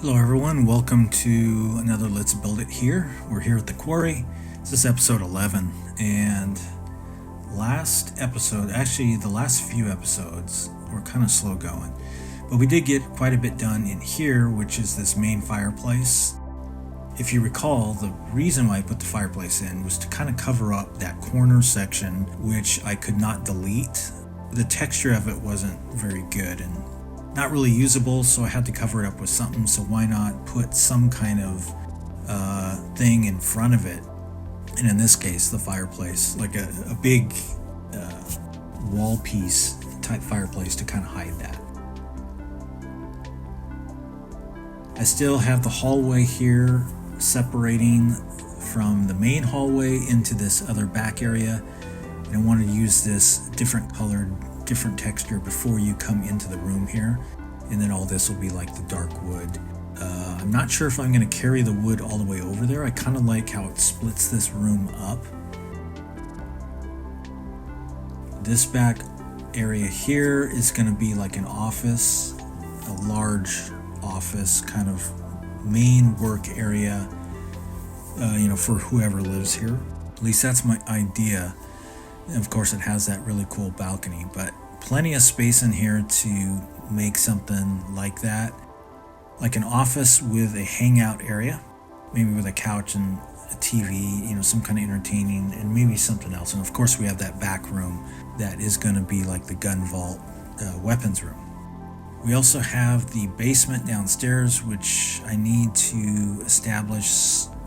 Hello everyone, welcome to another Let's Build It here. We're here at the Quarry. This is episode 11, and last episode, actually the last few episodes, were kind of slow going. But we did get quite a bit done in here, which is this main fireplace. If you recall, the reason why I put the fireplace in was to kind of cover up that corner section, which I could not delete. The texture of it wasn't very good and not really usable, so I had to cover it up with something. So why not put some kind of thing in front of it, and in this case the fireplace, like a big wall piece type fireplace to kind of hide that. I still have the hallway here separating from the main hallway into this other back area, and I wanted to use this different colored, different texture before you come into the room here, and then all this will be like the dark wood. I'm not sure if I'm going to carry the wood all the way over there. I kind of like how it splits this room up. This back area here is going to be like an office, a large office kind of main work area, for whoever lives here. At least that's my idea. And of course it has that really cool balcony, but plenty of space in here to make something like that, like an office with a hangout area, maybe with a couch and a TV, some kind of entertaining, and maybe something else. And of course we have that back room that is going to be like the gun vault, weapons room. We also have the basement downstairs, which I need to establish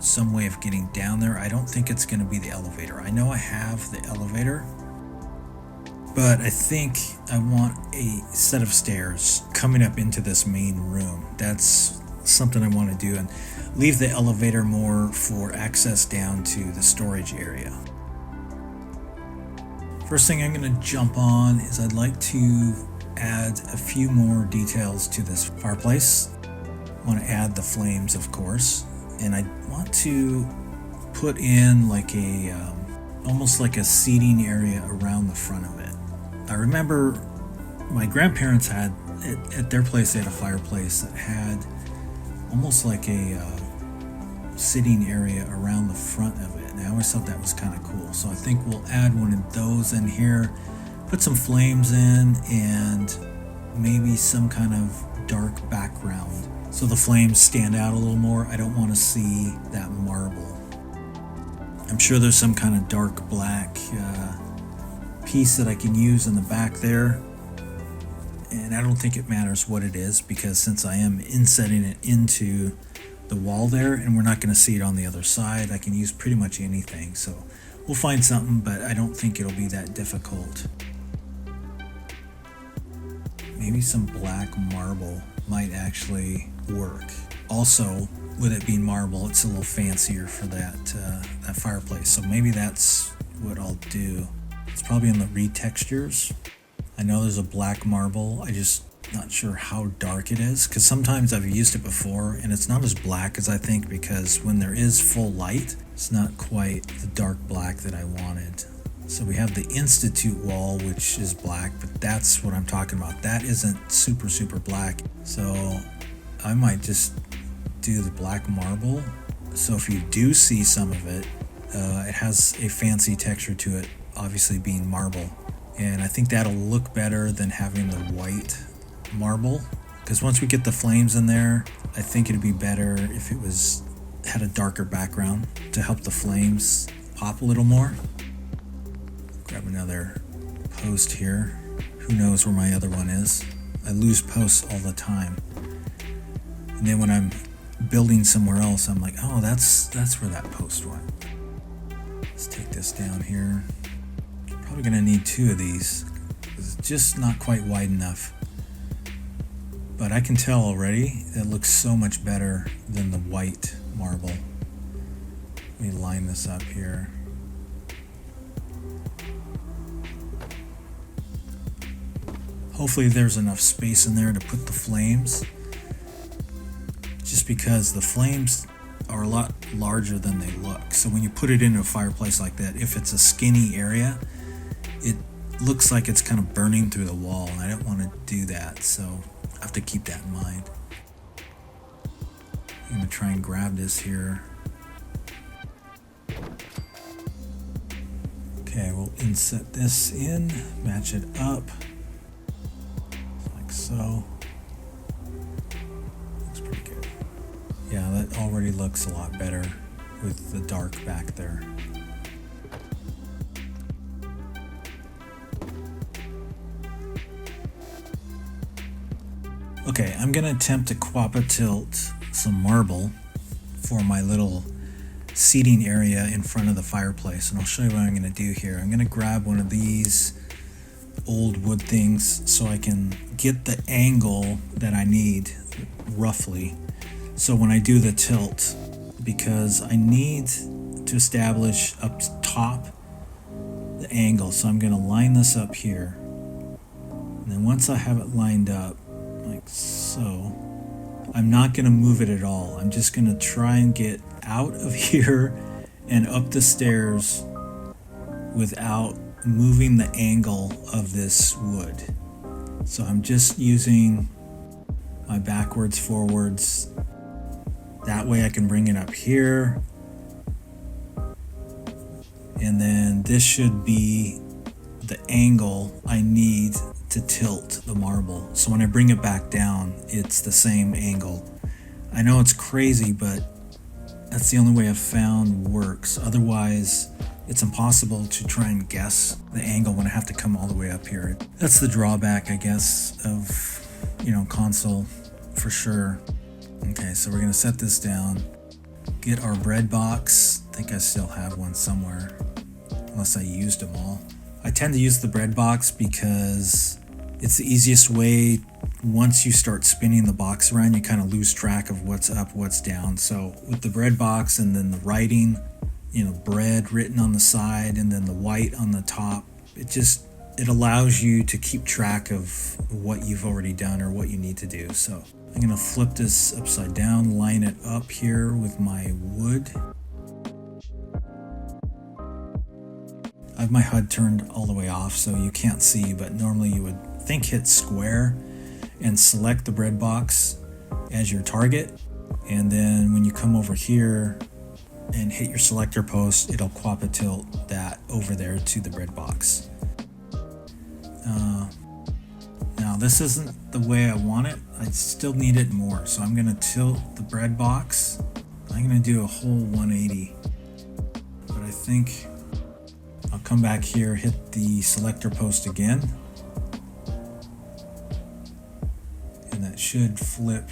some way of getting down there. I don't think it's going to be the elevator. I know I have the elevator, but I think I want a set of stairs coming up into this main room. That's something I want to do, and leave the elevator more for access down to the storage area. First thing I'm going to jump on is I'd like to add a few more details to this fireplace. I want to add the flames, of course, and I want to put in like a almost like a seating area around the front of it. I remember my grandparents had at their place, they had a fireplace that had almost like a sitting area around the front of it, and I always thought that was kind of cool. So I think we'll add one of those in here, put some flames in, and maybe some kind of dark background so the flames stand out a little more. I don't want to see that marble. I'm sure there's some kind of dark black piece that I can use in the back there, and I don't think it matters what it is, because since I am insetting it into the wall there and we're not going to see it on the other side, I can use pretty much anything. So we'll find something, but I don't think it'll be that difficult. Maybe some black marble might actually work. Also, with it being marble, it's a little fancier for that fireplace. So maybe that's what I'll do. It's probably in the retextures. I know there's a black marble. I just not sure how dark it is, because sometimes I've used it before and it's not as black as I think, because when there is full light, it's not quite the dark black that I wanted. So we have the Institute wall, which is black, but that's what I'm talking about. That isn't super black. So I might just do the black marble. So if you do see some of it, it has a fancy texture to it, obviously being marble. And I think that'll look better than having the white marble, because once we get the flames in there, I think it'd be better if it had a darker background to help the flames pop a little more. Grab another post here. Who knows where my other one is? I lose posts all the time. And then when I'm building somewhere else, I'm like, oh, that's where that post went. Let's take this down here. Probably gonna need two of these. It's just not quite wide enough. But I can tell already that looks so much better than the white marble. Let me line this up here. Hopefully there's enough space in there to put the flames, just because the flames are a lot larger than they look. So when you put it into a fireplace like that, if it's a skinny area, it looks like it's kind of burning through the wall, and I don't want to do that, so I have to keep that in mind. I'm gonna try and grab this here. Okay, we'll inset this in, match it up, like so. Looks pretty good. Yeah, that already looks a lot better with the dark back there. Okay, I'm gonna attempt to quappa tilt some marble for my little seating area in front of the fireplace, and I'll show you what I'm gonna do here. I'm gonna grab one of these old wood things so I can get the angle that I need roughly. So when I do the tilt, because I need to establish up top the angle, so I'm gonna line this up here. And then once I have it lined up, like so, I'm not going to move it at all. I'm just going to try and get out of here and up the stairs without moving the angle of this wood. So I'm just using my backwards, forwards. That way I can bring it up here. And then this should be the angle I need to tilt the marble. So when I bring it back down, it's the same angle. I know it's crazy, but that's the only way I've found works. Otherwise, it's impossible to try and guess the angle when I have to come all the way up here. That's the drawback, I guess, of, console for sure. Okay, so we're gonna set this down, get our bread box. I think I still have one somewhere, unless I used them all. I tend to use the bread box because it's the easiest way. Once you start spinning the box around, you kind of lose track of what's up, what's down. So with the bread box and then the writing, bread written on the side and then the white on the top, it allows you to keep track of what you've already done or what you need to do. So I'm going to flip this upside down, line it up here with my wood. I have my HUD turned all the way off so you can't see, but normally you would think hit square and select the bread box as your target. And then when you come over here and hit your selector post, it'll quappa tilt that over there to the bread box. Now this isn't the way I want it. I still need it more. So I'm gonna tilt the bread box. I'm gonna do a whole 180, but I think I'll come back here, hit the selector post again, and that should flip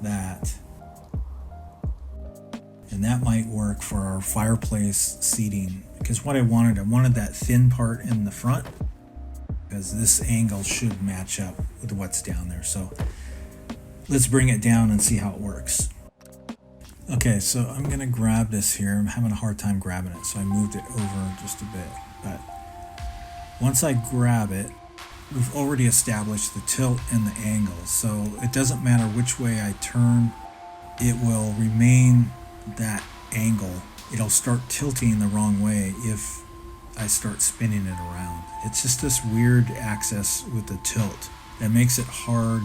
that. And that might work for our fireplace seating, because what I wanted that thin part in the front, because this angle should match up with what's down there. So let's bring it down and see how it works. Okay, so I'm gonna grab this here. I'm having a hard time grabbing it, so I moved it over just a bit. But once I grab it, we've already established the tilt and the angle. So it doesn't matter which way I turn, it will remain that angle. It'll start tilting the wrong way if I start spinning it around. It's just this weird axis with the tilt that makes it hard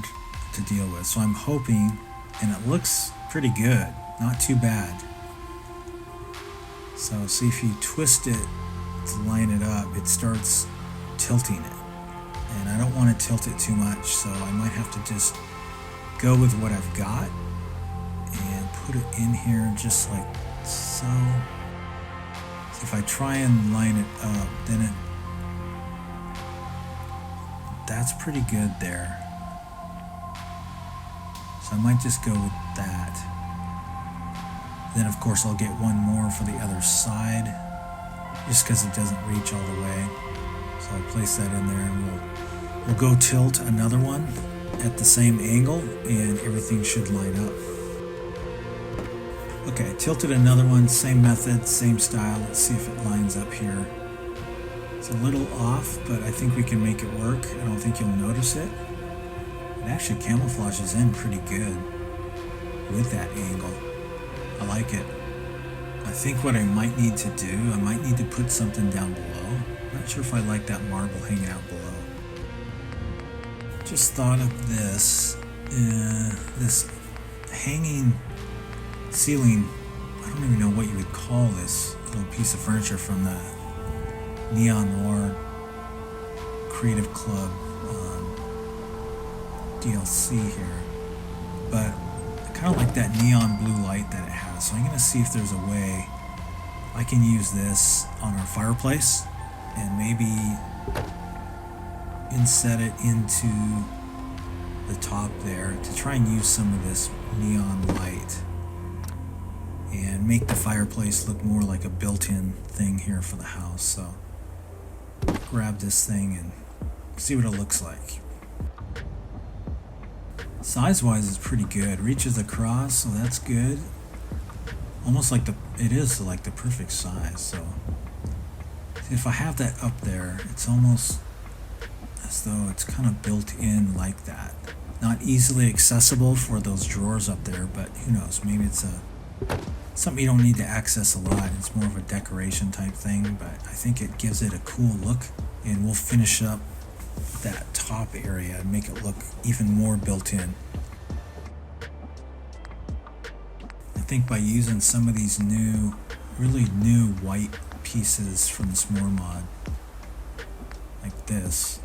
to deal with. So I'm hoping, and it looks pretty good. Not too bad. So see, if you twist it to line it up, it starts tilting it. And I don't want to tilt it too much, so I might have to just go with what I've got and put it in here just like so. So if I try and line it up, then that's pretty good there. So I might just go with that. Then of course I'll get one more for the other side, just because it doesn't reach all the way. So I'll place that in there, and we'll go tilt another one at the same angle, and everything should line up. Okay, tilted another one, same method, same style. Let's see if it lines up here. It's a little off, but I think we can make it work. I don't think you'll notice it. It actually camouflages in pretty good with that angle. I like it. I think what I might need to do, I might need to put something down below. I'm not sure if I like that marble hanging out below. Just thought of this hanging ceiling, I don't even know what you would call this little piece of furniture from the Neon Noir Creative Club DLC here, but I kind of like that neon blue light that it has, so I'm going to see if there's a way I can use this on our fireplace and maybe inset it into the top there to try and use some of this neon light and make the fireplace look more like a built-in thing here for the house. So grab this thing and see what it looks like. Size-wise, it's pretty good. Reaches across, so that's good. Almost like it is like the perfect size. So if I have that up there, it's almost as though it's kind of built in like that. Not easily accessible for those drawers up there, but who knows? Maybe it's something you don't need to access a lot. It's more of a decoration type thing, but I think it gives it a cool look, and we'll finish up that top area and make it look even more built in. I think by using some of these really new white pieces from the S'more mod, like this,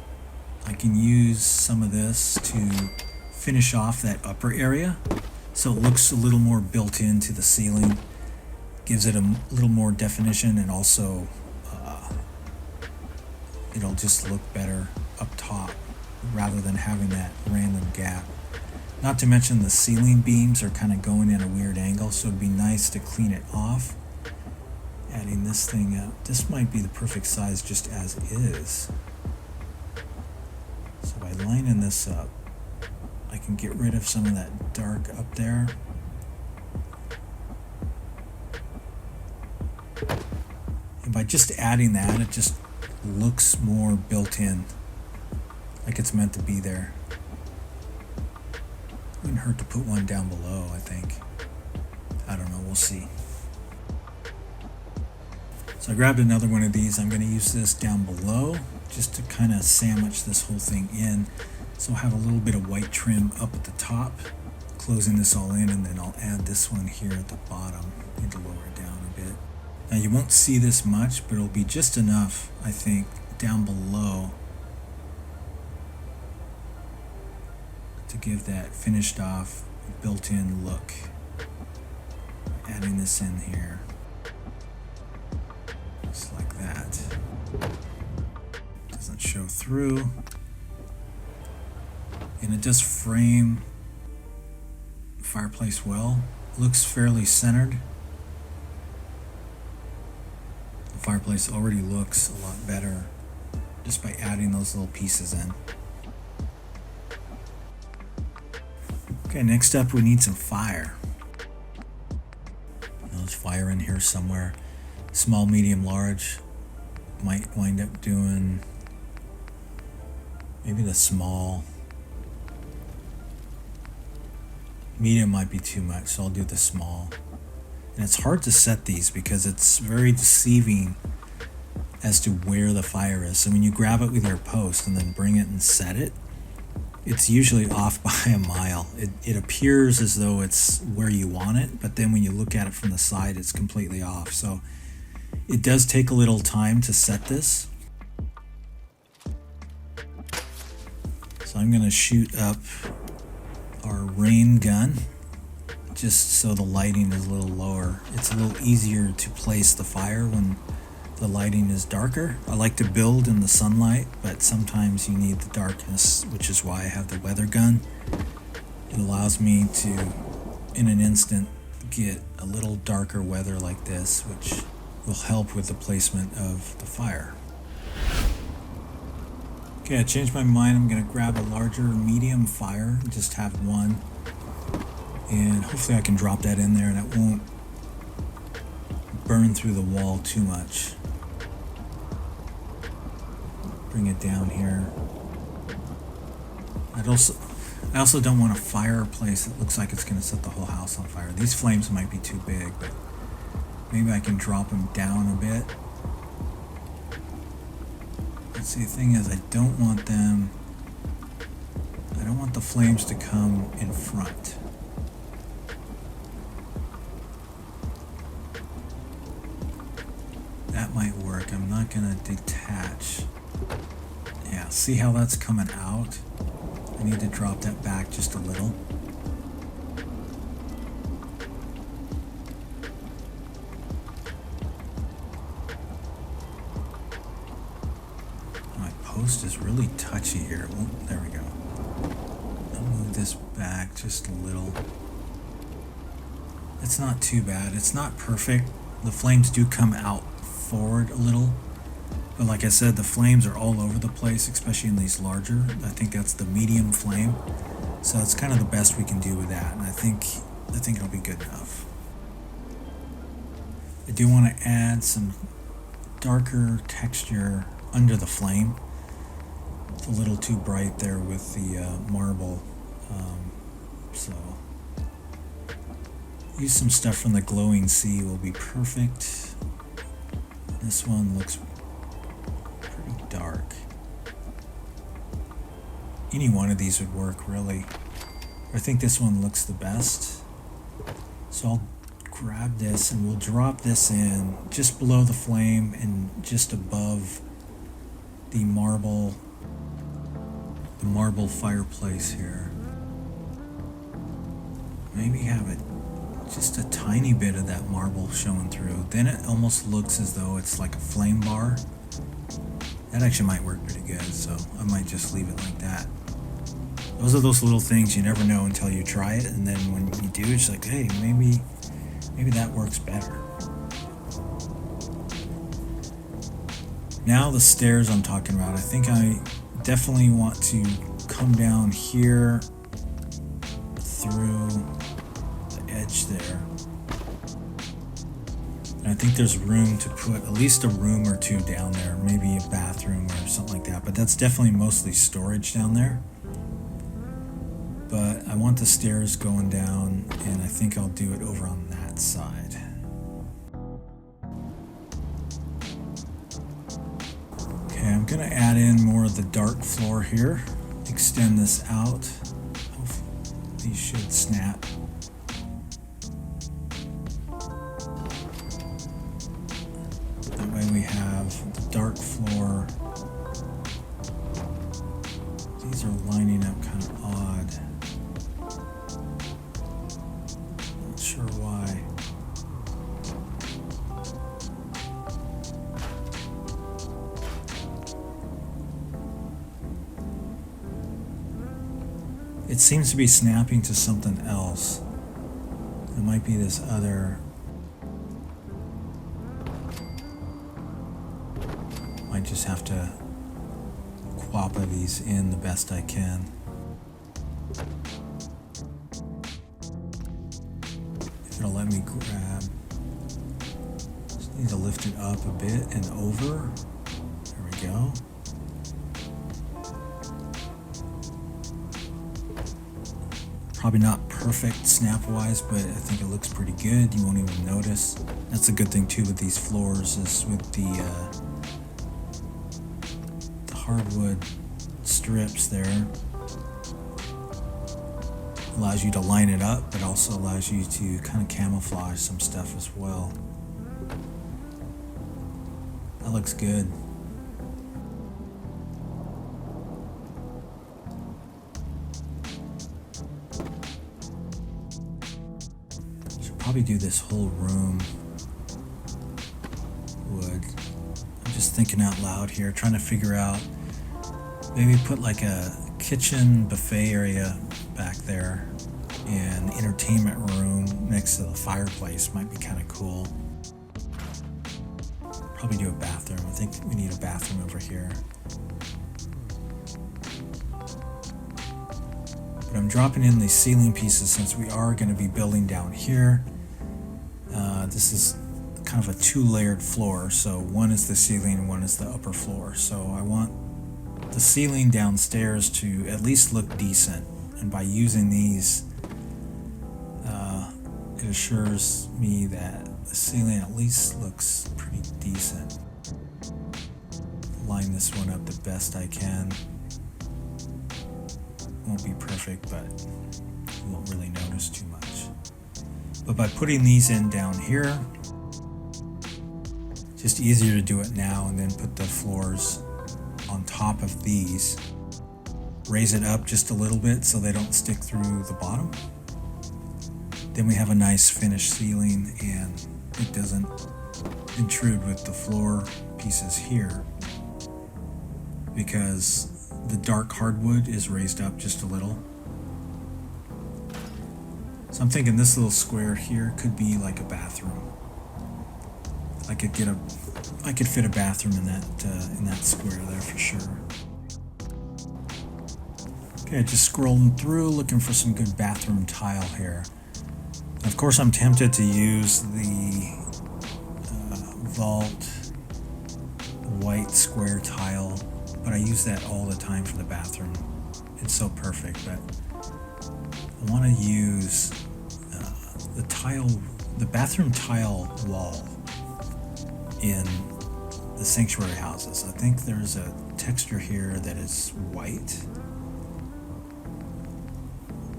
I can use some of this to finish off that upper area so it looks a little more built into the ceiling, gives it a little more definition, and also it'll just look better up top rather than having that random gap. Not to mention the ceiling beams are kind of going in a weird angle, so it'd be nice to clean it off. Adding this thing up, this might be the perfect size just as is. So by lining this up, I can get rid of some of that dark up there. And by just adding that, it just looks more built in, like it's meant to be there. Wouldn't hurt to put one down below, I think. I don't know, we'll see. So I grabbed another one of these. I'm going to use this down below just to kind of sandwich this whole thing in. So I'll have a little bit of white trim up at the top, closing this all in, and then I'll add this one here at the bottom. Need to lower it down a bit. Now you won't see this much, but it'll be just enough, I think, down below to give that finished off, built-in look. Adding this in here, just like that. Doesn't show through, and it does frame the fireplace well. Looks fairly centered. The fireplace already looks a lot better just by adding those little pieces in. Okay, next up we need some fire. There's fire in here somewhere. Small, medium, large. Might wind up doing maybe the small. Medium might be too much, so I'll do the small. And it's hard to set these because it's very deceiving as to where the fire is. So when you grab it with your post and then bring it and set it, it's usually off by a mile. It appears as though it's where you want it, but then when you look at it from the side, it's completely off. So it does take a little time to set this. So I'm going to shoot up our rain gun just so the lighting is a little lower. It's a little easier to place the fire when the lighting is darker. I like to build in the sunlight, but sometimes you need the darkness, which is why I have the weather gun. It allows me to, in an instant, get a little darker weather like this, which will help with the placement of the fire. Okay, I changed my mind. I'm going to grab a larger medium fire, just have one, and hopefully I can drop that in there and it won't burn through the wall too much. Bring it down here. I also don't want a fireplace that looks like it's going to set the whole house on fire. These flames might be too big, but maybe I can drop them down a bit. Let's see, the thing is, I don't want the flames to come in front. That might work. I'm not gonna detach. Yeah, see how that's coming out? I need to drop that back just a little. My post is really touchy here. Well, there we go. I'll move this back just a little. It's not too bad. It's not perfect. The flames do come out forward a little. But like I said, the flames are all over the place, especially in these larger. I think that's the medium flame. So that's kind of the best we can do with that. And I think it'll be good enough. I do want to add some darker texture under the flame. It's a little too bright there with the marble. So use some stuff from the glowing sea will be perfect. This one looks pretty dark. Any one of these would work, really. I think this one looks the best. So I'll grab this and we'll drop this in just below the flame and just above the marble fireplace here. Maybe have it just a tiny bit of that marble showing through. Then it almost looks as though it's like a flame bar. That actually might work pretty good, so I might just leave it like that. Those are those little things you never know until you try it, and then when you do, it's like, hey, maybe that works better. Now the stairs I'm talking about, I think I definitely want to come down here through the edge there. And I think there's room to put at least a room or two down there, maybe a bathroom or something like that, but that's definitely mostly storage down there. But I want the stairs going down, and I think I'll do it over on that side. Okay, I'm gonna add in more of the dark floor here, extend this out. Hopefully these should snap. That way we have the dark floor. These are lining up kind of odd. Not sure why. It seems to be snapping to something else. It might be this other. Might just have to quappa these in the best I can. If it'll let me grab. Just need to lift it up a bit and over. There we go. Probably not perfect snap-wise, but I think it looks pretty good. You won't even notice. That's a good thing too with these floors, is with the hardwood strips there. Allows you to line it up, but also allows you to kind of camouflage some stuff as well. That looks good. Probably do this whole room wood. I'm just thinking out loud here, trying to figure out, maybe put like a kitchen buffet area back there and entertainment room next to the fireplace might be kind of cool. Probably do a bathroom. I think we need a bathroom over here. But I'm dropping in these ceiling pieces since we are going to be building down here. This is kind of a two-layered floor, so one is the ceiling and one is the upper floor. So I want the ceiling downstairs to at least look decent, and by using these, it assures me that the ceiling at least looks pretty decent. Line this one up the best I can. Won't be perfect, but you won't really notice too much. But by putting these in down here, Just easier to do it now and then put the floors on top of these. Raise it up just a little bit so they don't stick through the bottom. Then we have a nice finished ceiling and it doesn't intrude with the floor pieces here because the dark hardwood is raised up just a little. So I'm thinking this little square here could be like a bathroom. I could fit a bathroom in that square there for sure. Okay, just scrolling through, looking for some good bathroom tile here. Of course, I'm tempted to use the vault white square tile, but I use that all the time for the bathroom. It's so perfect, but I want to use the bathroom tile wall in the sanctuary houses. I think there's a texture here that is white,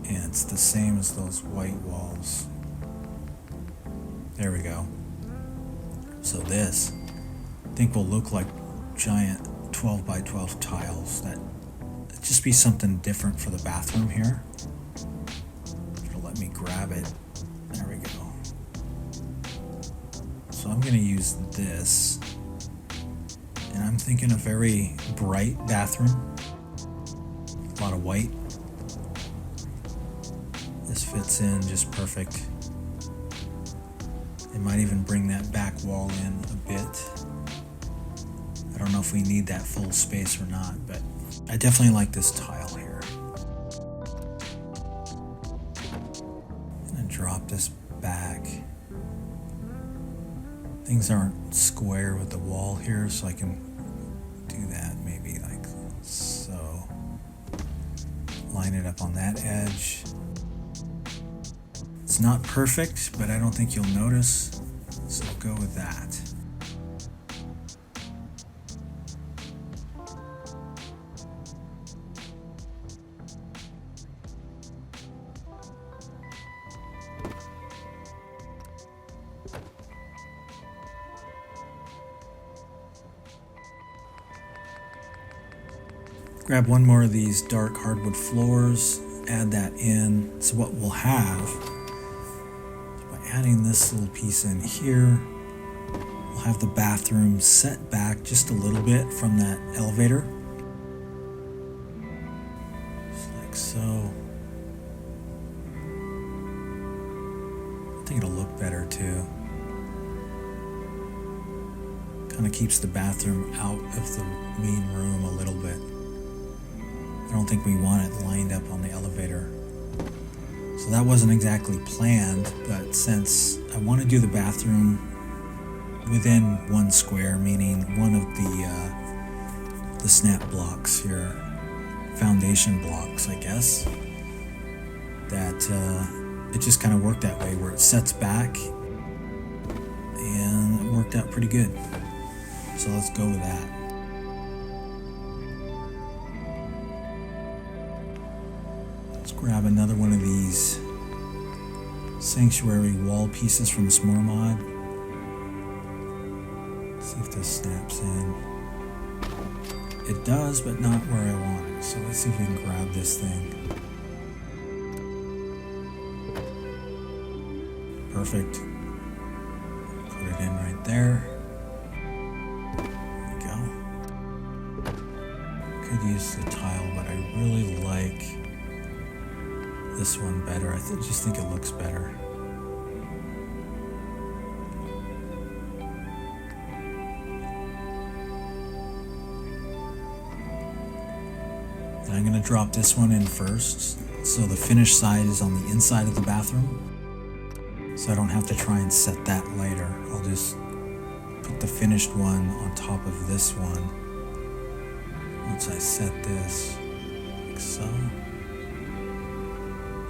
and it's the same as those white walls. There we go. So this, I think, will look like giant 12 by 12 tiles. That just be something different for the bathroom here. It'll let me grab it. There we go. So I'm going to use this, and I'm thinking a very bright bathroom, a lot of white. This fits in just perfect. It might even bring that back wall in a bit. I don't know if we need that full space or not, but I definitely like this tile here. I'm gonna drop this back. Things aren't square with the wall here, so I can do that maybe like so. Line it up on that edge. It's not perfect, but I don't think you'll notice, so I'll go with that. Grab one more of these dark hardwood floors, add that in. So what we'll have, by adding this little piece in here, we'll have the bathroom set back just a little bit from that elevator. Just like so. I think it'll look better too. Kind of keeps the bathroom out of the main room a little bit. I don't think we want it lined up on the elevator. So that wasn't exactly planned, but since I want to do the bathroom within one square, meaning one of the snap blocks here, foundation blocks, I guess, that it just kind of worked that way, where it sets back, and it worked out pretty good. So let's go with that. Grab another one of these sanctuary wall pieces from S'more Mod. See if this snaps in. It does, but not where I want it. So let's see if we can grab this thing. Perfect. Put it in right there. There we go. Could use the tile, but I really like this one better. I just think it looks better. And I'm going to drop this one in first, so the finished side is on the inside of the bathroom, so I don't have to try and set that later. I'll just put the finished one on top of this one once I set this, like so.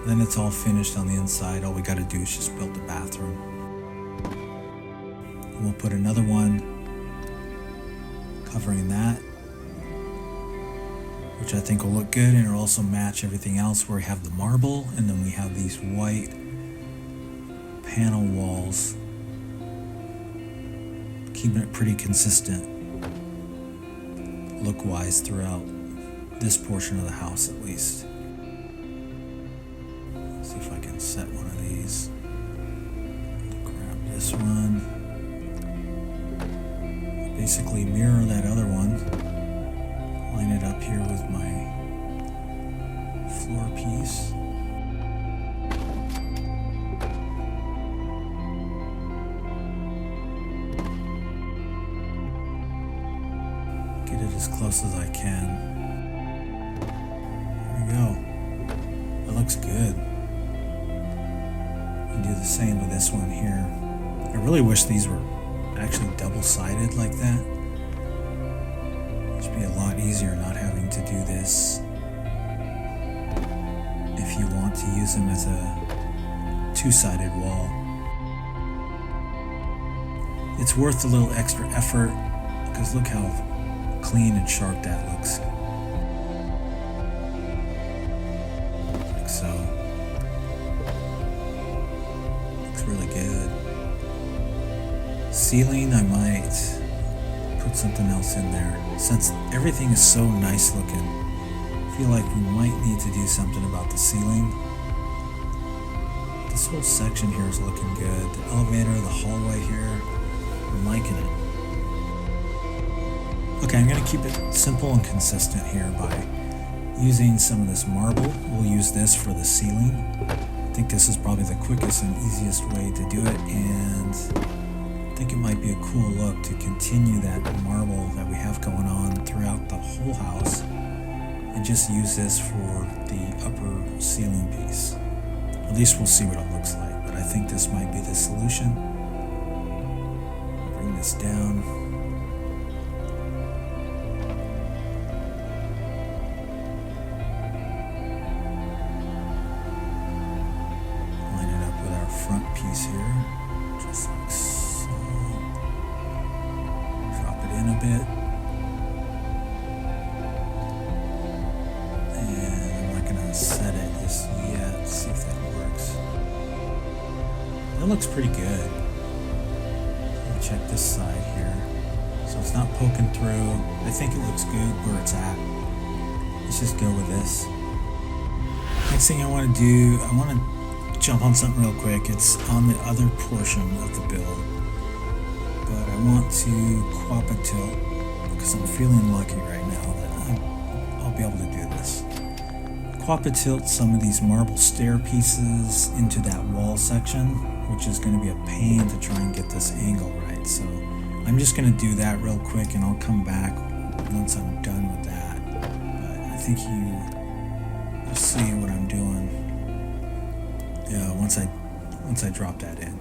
Then it's all finished on the inside. All we got to do is just build the bathroom. And we'll put another one covering that, which I think will look good, and it'll also match everything else where we have the marble, and then we have these white panel walls keeping it pretty consistent look-wise throughout this portion of the house at least. Let's see if I can set one of these. Grab this one. Basically mirror that other one. Line it up here with my floor piece. Get it as close as I can. There we go. That looks good. And do the same with this one here. I really wish these were actually double-sided like that. It should be a lot easier not having to do this if you want to use them as a two-sided wall. It's worth a little extra effort because look how clean and sharp that looks. Like so. Looks really good. Ceiling, I might put something else in there. Since everything is so nice looking, I feel like we might need to do something about the ceiling. This whole section here is looking good. The elevator, the hallway here, I'm liking it. Okay, I'm going to keep it simple and consistent here by using some of this marble. We'll use this for the ceiling. I think this is probably the quickest and easiest way to do it, and I think it might be a cool look to continue that marble that we have going on throughout the whole house and just use this for the upper ceiling piece. At least we'll see what it looks like, but I think this might be the solution. Bring this down. Line it up with our front piece here, just like so. Drop it in a bit. Set it just yet, see if that works. That looks pretty good. Let me check this side here. So it's not poking through. I think it looks good where it's at. Let's just go with this. Next thing I want to do, I want to jump on something real quick. It's on the other portion of the build. But I want to quappa tilt because I'm feeling lucky right now that I'll be able to do this. Quappa tilt some of these marble stair pieces into that wall section, which is going to be a pain to try and get this angle right. So I'm just going to do that real quick and I'll come back once I'm done with that. But I think you'll see what I'm doing once I drop that in.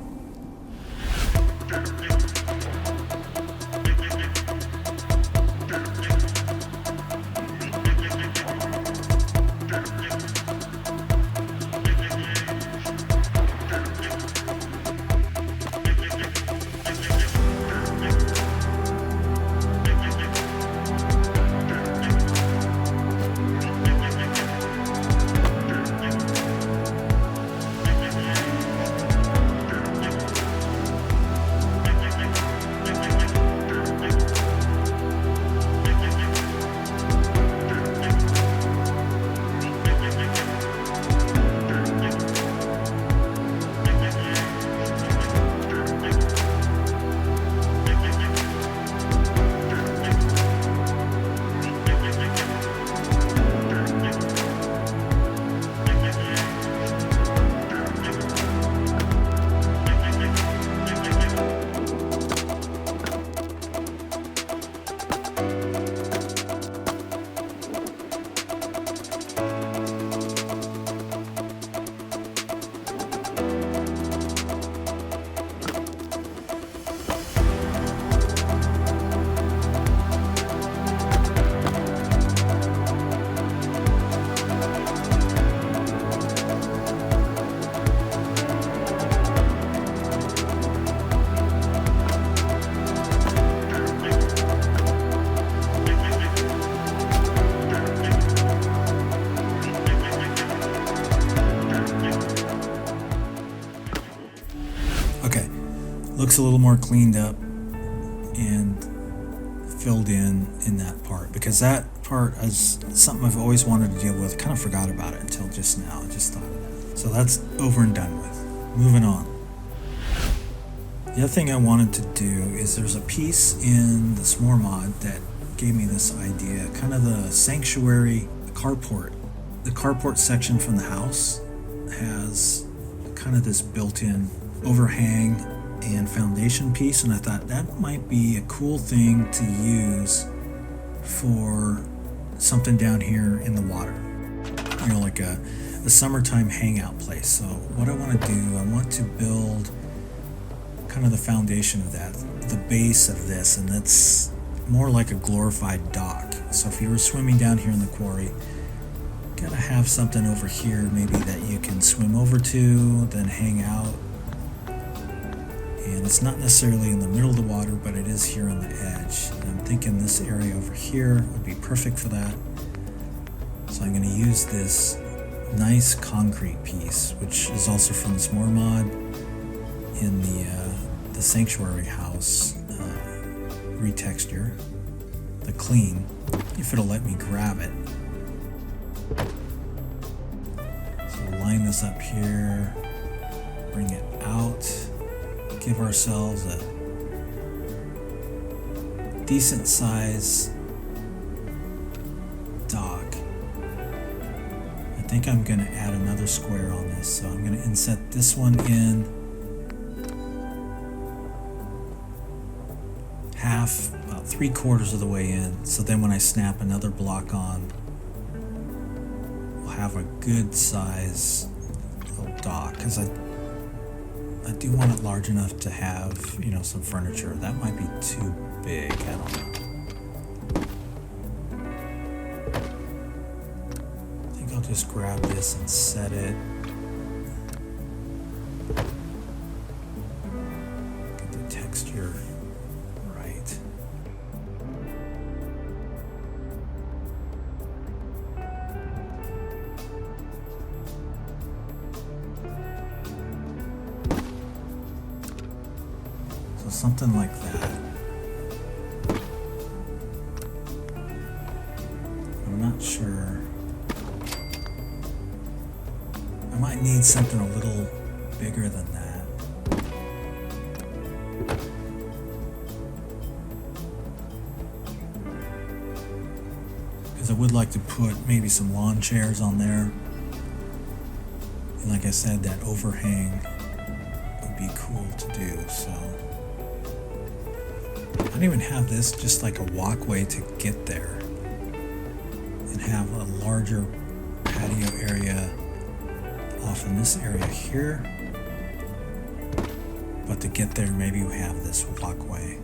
Looks a little more cleaned up filled in that part, because that part is something I've always wanted to deal with. Kind of forgot about it until just now. I just thought of that. So that's over and done with. Moving on. The other thing I wanted to do is there's a piece in the S'more mod that gave me this idea, kind of the sanctuary carport. The carport section from the house has kind of this built-in overhang and foundation piece, and I thought that might be a cool thing to use for something down here in the water, you know, like a summertime hangout place. So what I want to do, I want to build kind of the foundation of that, the base of this, and that's more like a glorified dock. So if you were swimming down here in the quarry, gotta have something over here maybe that you can swim over to, then hang out. And it's not necessarily in the middle of the water, but it is here on the edge. And I'm thinking this area over here would be perfect for that. So I'm going to use this nice concrete piece, which is also from the S'more mod in the sanctuary house retexture, the clean, if it'll let me grab it. So line this up here, bring it out. Give ourselves a decent size dock. I think I'm going to add another square on this, so I'm going to inset this one in half, about 3/4 of the way in. So then when I snap another block on, we'll have a good size little dock, because I do want it large enough to have, you know, some furniture. That might be too big, I don't know. I think I'll just grab this and set it. Get the texture right. Something like that. I'm not sure. I might need something a little bigger than that. Because I would like to put maybe some lawn chairs on there. And like I said, that overhang would be cool to do, so. I don't even have this just like a walkway to get there, and have a larger patio area off in this area here, but to get there maybe we have this walkway.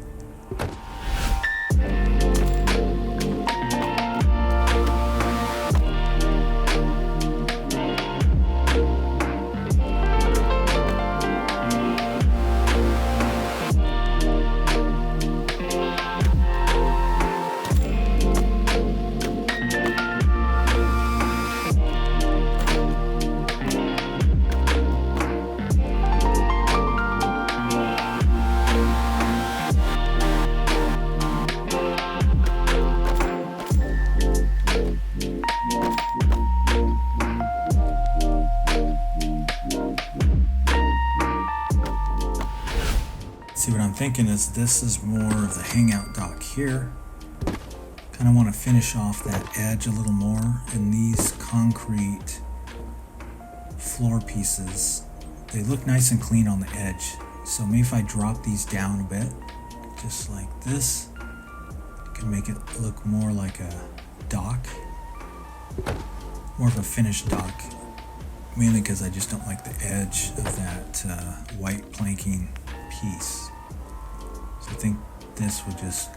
See, what I'm thinking is this is more of the hangout dock here. Kind of want to finish off that edge a little more, and these concrete floor pieces, they look nice and clean on the edge. So maybe if I drop these down a bit, just like this, can make it look more like a dock, more of a finished dock, mainly because I just don't like the edge of that white planking piece. So I think this would just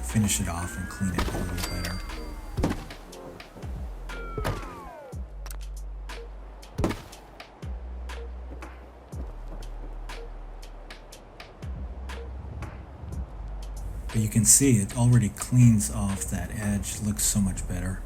finish it off and clean it a little better. But you can see it already cleans off that edge, looks so much better.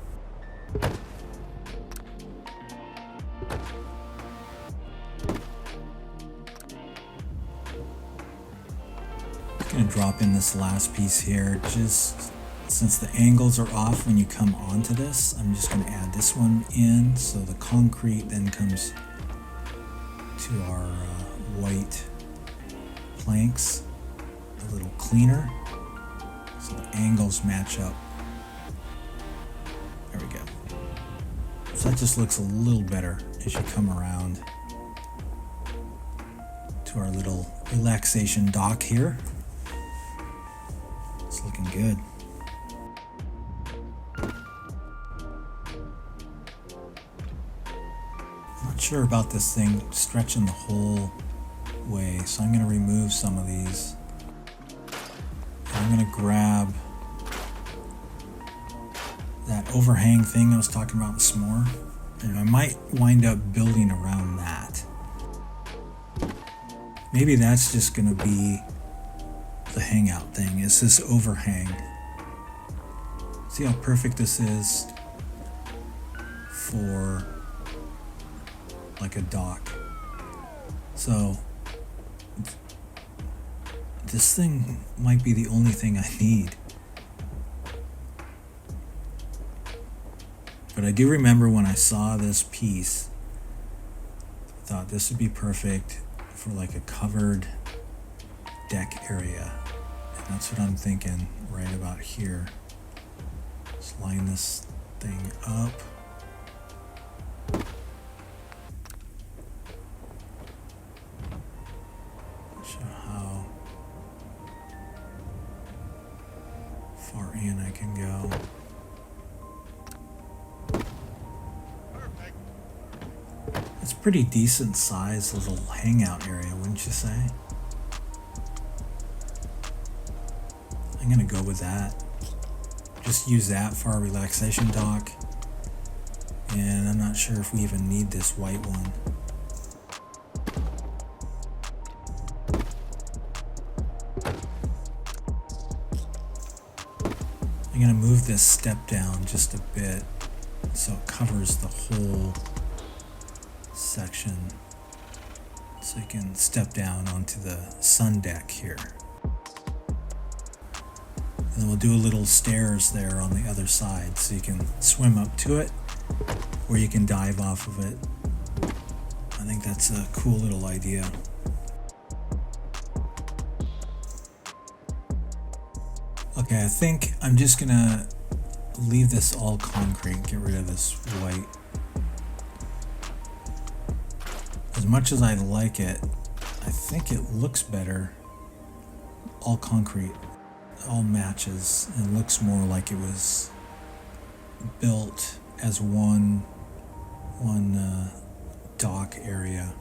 Gonna drop in this last piece here, just Since the angles are off when you come onto this, I'm just going to add this one in so the concrete then comes to our white planks a little cleaner, so the angles match up. There we go. So that just looks a little better as you come around to our little relaxation dock here. It's looking good. Not sure about this thing stretching the whole way, so I'm going to remove some of these. I'm going to grab that overhang thing I was talking about some more, and I might wind up building around that. Maybe that's just going to be the hangout thing, is this overhang. See how perfect this is for like a dock. So this thing might be the only thing I need. But I do remember when I saw this piece, I thought this would be perfect for like a covered deck area. And that's what I'm thinking right about here. Just line this thing up. Show how far in I can go. It's a pretty decent sized little hangout area, wouldn't you say? I'm gonna go with that. Just use that for our relaxation dock. And I'm not sure if we even need this white one. I'm gonna move this step down just a bit so it covers the whole section, so you can step down onto the sun deck here. And then we'll do a little stairs there on the other side so you can swim up to it, or you can dive off of it. I think that's a cool little idea. Okay, I think I'm just gonna leave this all concrete, get rid of this white. As much as I like it, I think it looks better all concrete. It all matches and looks more like it was built as one dock area.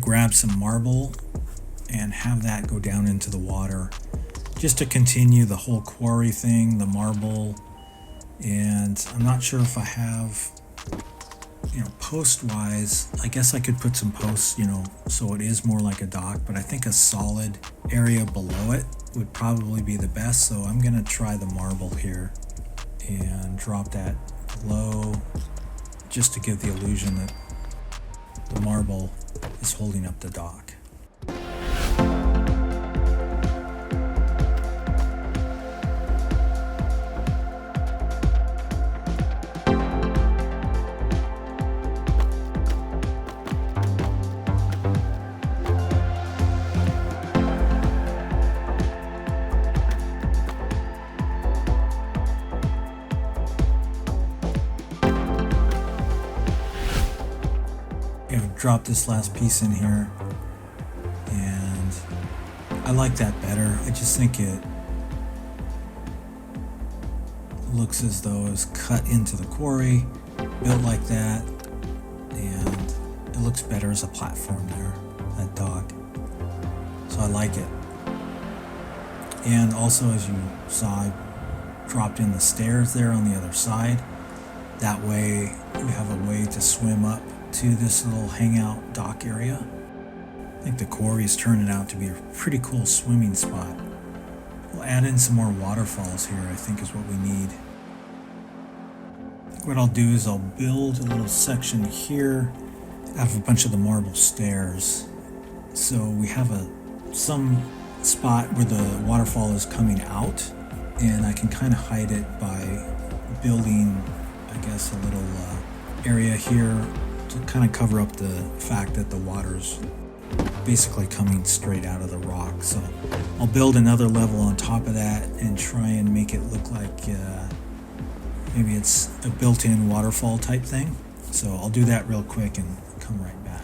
Grab some marble and have that go down into the water just to continue the whole quarry thing, the marble. And I'm not sure if I have, post wise, I guess I could put some posts, so it is more like a dock, but I think a solid area below it would probably be the best. So I'm gonna try the marble here and drop that low just to give the illusion that the marble is holding up the dock. Drop this last piece in here, and I like that better. I just think it looks as though it was cut into the quarry, built like that, and it looks better as a platform there, that dock. So I like it. And also, as you saw, I dropped in the stairs there on the other side. That way you have a way to swim up to this little hangout dock area. I think the quarry is turning out to be a pretty cool swimming spot. We'll add in some more waterfalls here, I think is what we need. What I'll do is I'll build a little section here out of a bunch of the marble stairs. So we have some spot where the waterfall is coming out, and I can kind of hide it by building, I guess, a little area here to kind of cover up the fact that the water's basically coming straight out of the rock. So I'll build another level on top of that and try and make it look like maybe it's a built-in waterfall type thing. So I'll do that real quick and come right back.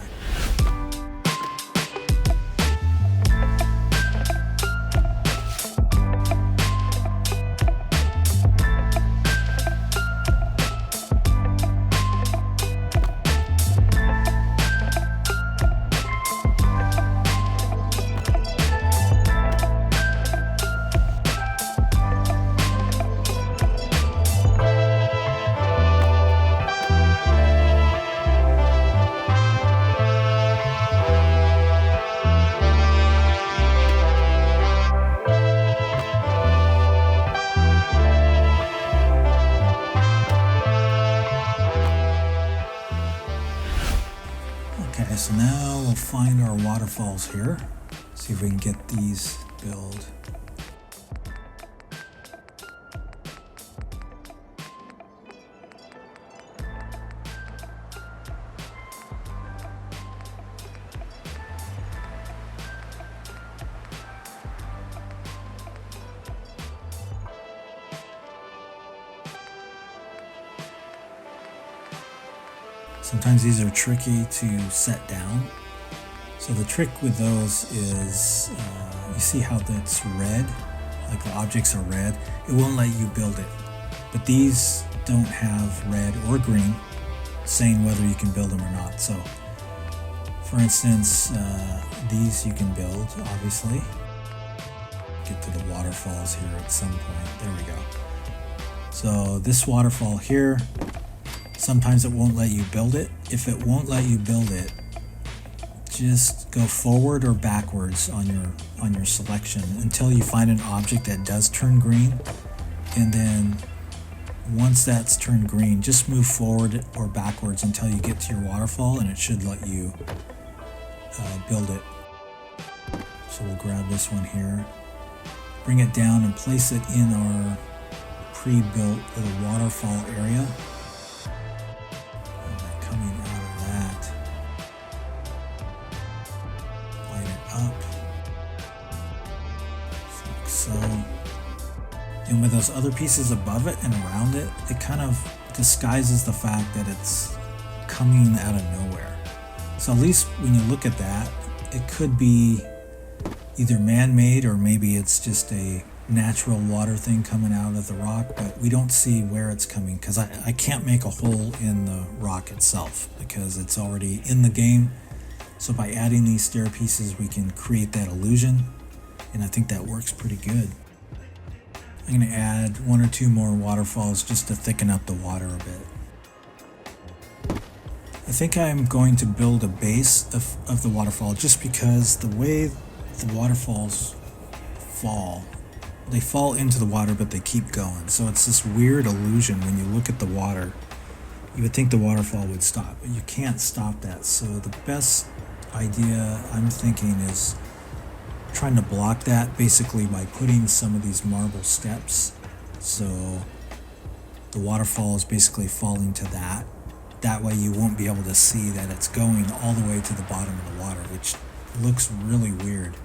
Okay, so now we'll find our waterfalls here. See if we can get these built. Sometimes these are tricky to set down. So the trick with those is, you see how that's red, like the objects are red, it won't let you build it. But these don't have red or green saying whether you can build them or not. So for instance, these you can build, obviously. Get to the waterfalls here at some point. There we go. So this waterfall here, sometimes it won't let you build it. If it won't let you build it, just go forward or backwards on your selection until you find an object that does turn green. And then once that's turned green, just move forward or backwards until you get to your waterfall, and it should let you build it. So we'll grab this one here, bring it down and place it in our pre-built little waterfall area. Coming out of that, line it up like so. And with those other pieces above it and around it, it kind of disguises the fact that it's coming out of nowhere. So at least when you look at that, it could be either man-made or maybe it's just a natural water thing coming out of the rock, but we don't see where it's coming because I can't make a hole in the rock itself because it's already in the game. So by adding these stair pieces, we can create that illusion, and I think that works pretty good. I'm going to add one or two more waterfalls just to thicken up the water a bit. I think I'm going to build a base of the waterfall just because the way the waterfalls fall, they fall into the water, but they keep going. So it's this weird illusion when you look at the water. You would think the waterfall would stop, but you can't stop that. So the best idea I'm thinking is trying to block that basically by putting some of these marble steps. So the waterfall is basically falling to that. That way you won't be able to see that it's going all the way to the bottom of the water, which looks really weird.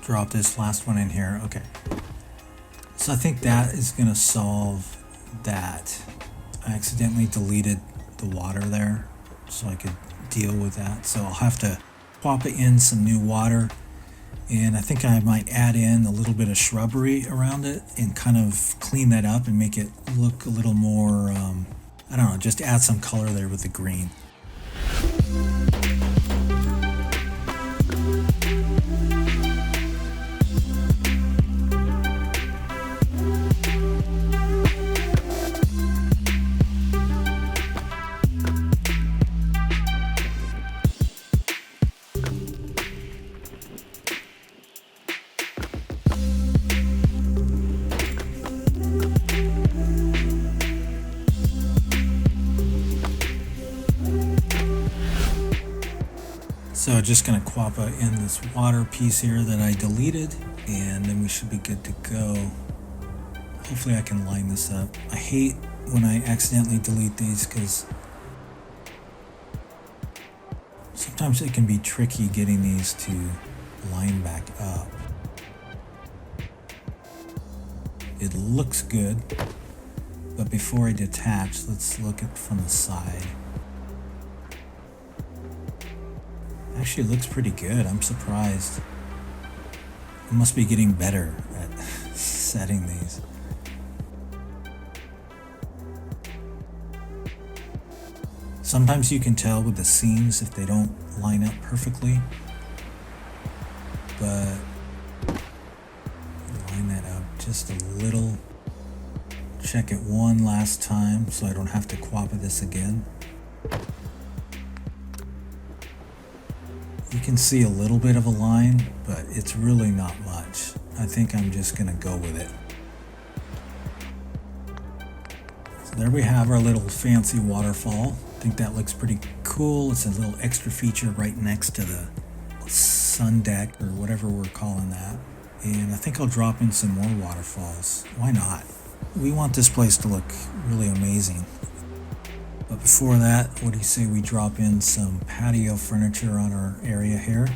drop this last one in here. Okay. So I think that is going to solve that. I accidentally deleted the water there, so I could deal with that. So I'll have to pop in some new water, and I think I might add in a little bit of shrubbery around it and kind of clean that up and make it look a little more, I don't know, just add some color there with the green. So just going to quappa in this water piece here that I deleted, and then we should be good to go. Hopefully I can line this up. I hate when I accidentally delete these because sometimes it can be tricky getting these to line back up. It looks good, but before I detach, let's look at from the side. Actually, it looks pretty good. I'm surprised. I must be getting better at setting these. Sometimes you can tell with the seams if they don't line up perfectly, but line that up just a little. Check it one last time so I don't have to quappa this again. You can see a little bit of a line, but it's really not much. I think I'm just gonna go with it. So there we have our little fancy waterfall. I think that looks pretty cool. It's a little extra feature right next to the sun deck, or whatever we're calling that. And I think I'll drop in some more waterfalls. Why not? We want this place to look really amazing. But before that, what do you say we drop in some patio furniture on our area here?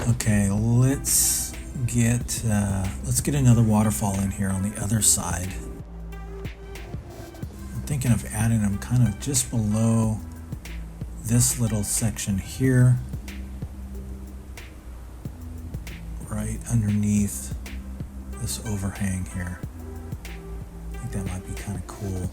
Okay, let's get another waterfall in here on the other side. I'm thinking of adding them kind of just below this little section here, right underneath this overhang here. I think that might be kind of cool.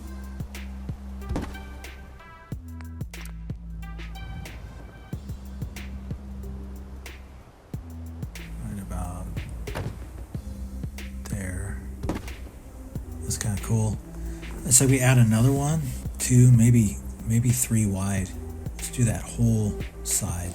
That's kind of cool. Let's say we add another one, 2, maybe 3 wide. Let's do that whole side.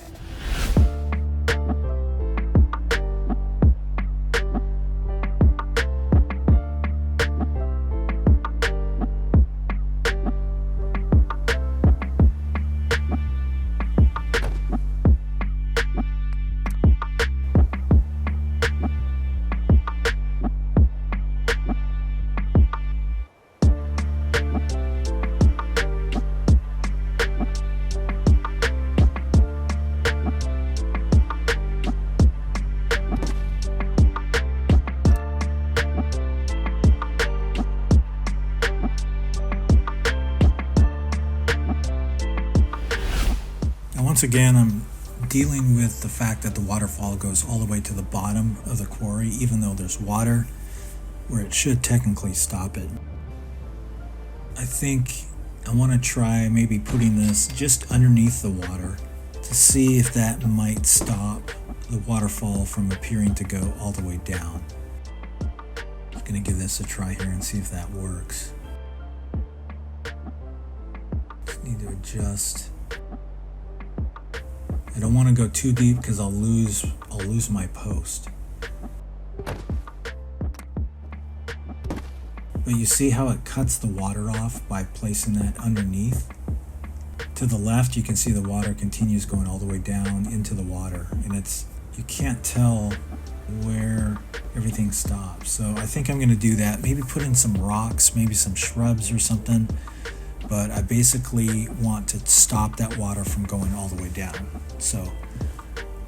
Once again, I'm dealing with the fact that the waterfall goes all the way to the bottom of the quarry, even though there's water where it should technically stop it. I think I want to try maybe putting this just underneath the water to see if that might stop the waterfall from appearing to go all the way down. I'm going to give this a try here and see if that works. Just need to adjust don't want to go too deep because I'll lose my post. But you see how it cuts the water off by placing that underneath? To the left, you can see the water continues going all the way down into the water, and you can't tell where everything stops. So I think I'm going to do that. Maybe put in some rocks, maybe some shrubs or something. But I basically want to stop that water from going all the way down. So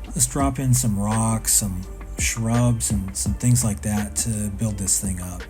let's drop in some rocks, some shrubs, and some things like that to build this thing up.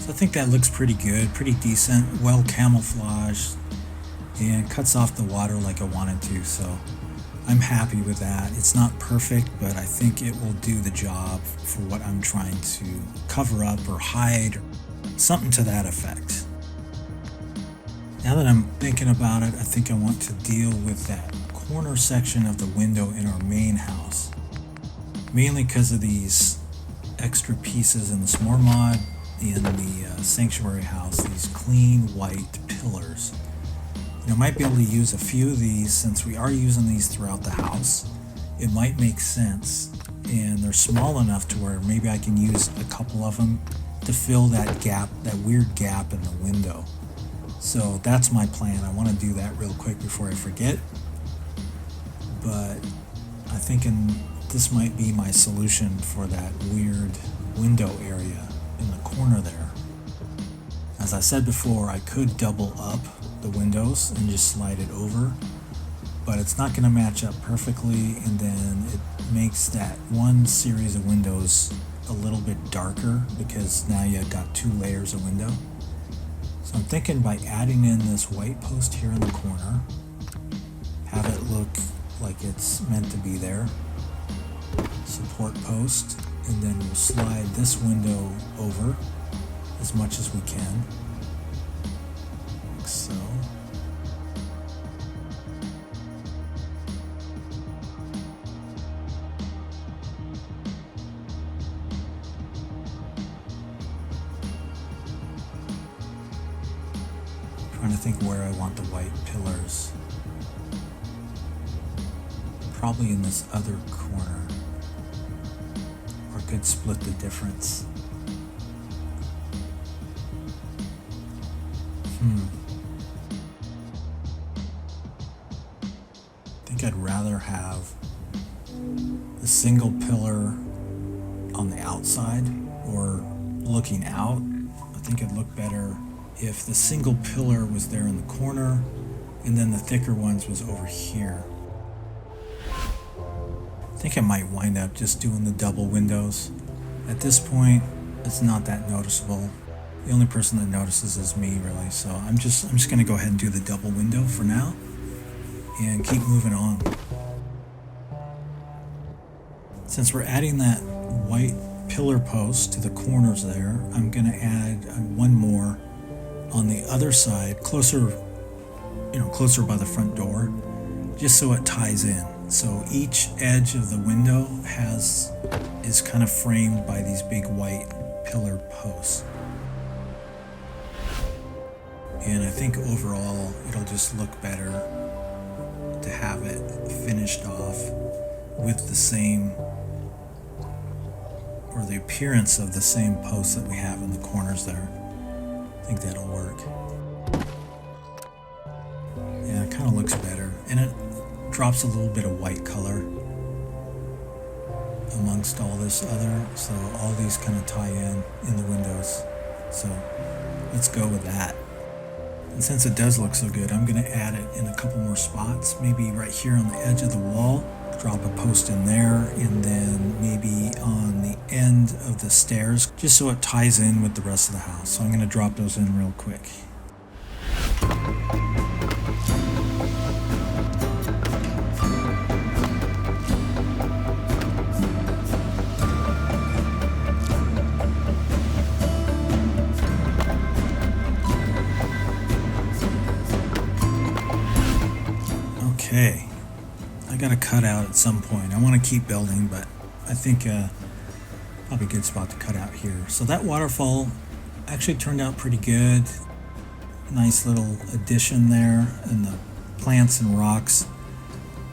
I think that looks pretty good, pretty decent, well camouflaged, and cuts off the water like I wanted to, so I'm happy with that. It's not perfect, but I think it will do the job for what I'm trying to cover up or hide, or something to that effect. Now that I'm thinking about it, I think I want to deal with that corner section of the window in our main house, mainly because of these extra pieces in the s'more mod in the sanctuary house, these clean white pillars. I might be able to use a few of these since we are using these throughout the house. It might make sense, and they're small enough to where maybe I can use a couple of them to fill that gap, that weird gap in the window. So that's my plan. I want to do that real quick before I forget, but I'm thinking this might be my solution for that weird window area in the corner there. As I said before, I could double up the windows and just slide it over, but it's not going to match up perfectly, and then it makes that one series of windows a little bit darker because now you've got two layers of window. So I'm thinking by adding in this white post here in the corner, have it look like it's meant to be there, support post, and then we'll slide this window over as much as we can, like so. Trying to think where I want the white pillars. Probably in this other corner. Could split the difference. I think I'd rather have the single pillar on the outside or looking out. I think it'd look better if the single pillar was there in the corner and then the thicker ones was over here. I think I might wind up just doing the double windows. At this point, it's not that noticeable. The only person that notices is me, really. So I'm just going to go ahead and do the double window for now and keep moving on. Since we're adding that white pillar post to the corners there, I'm going to add one more on the other side, closer by the front door, just so it ties in. So each edge of the window is kind of framed by these big white pillar posts. And I think overall it'll just look better to have it finished off with the same, or the appearance of the same posts that we have in the corners there. I think that'll work. Yeah, it kind of looks better. And it drops a little bit of white color amongst all this other, so all these kind of tie in the windows. So let's go with that. And since it does look so good, I'm going to add it in a couple more spots, maybe right here on the edge of the wall, drop a post in there, and then maybe on the end of the stairs, just so it ties in with the rest of the house. So I'm going to drop those in real quick. Okay, I got to cut out at some point. I want to keep building, but I think probably a good spot to cut out here. So that waterfall actually turned out pretty good. Nice little addition there, and the plants and rocks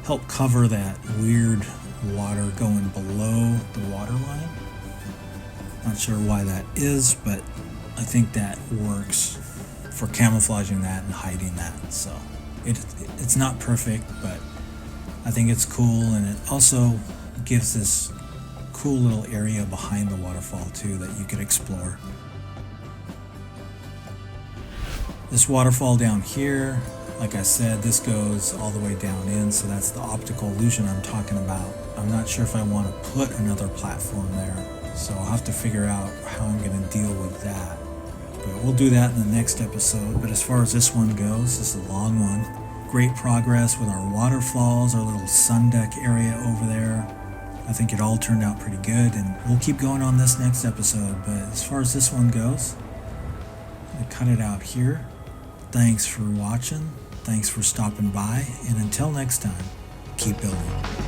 help cover that weird water going below the water line. Not sure why that is, but I think that works for camouflaging that and hiding that. So it's not perfect, but I think it's cool, and it also gives this cool little area behind the waterfall too that you could explore. This waterfall down here, like I said, this goes all the way down in, so that's the optical illusion I'm talking about. I'm not sure if I want to put another platform there, so I'll have to figure out how I'm going to deal with that. But we'll do that in the next episode. But as far as this one goes, this is a long one. Great progress with our waterfalls, our little sun deck area over there. I think it all turned out pretty good, and we'll keep going on this next episode. But as far as this one goes, I'm going to cut it out here. Thanks for watching. Thanks for stopping by. And until next time, keep building.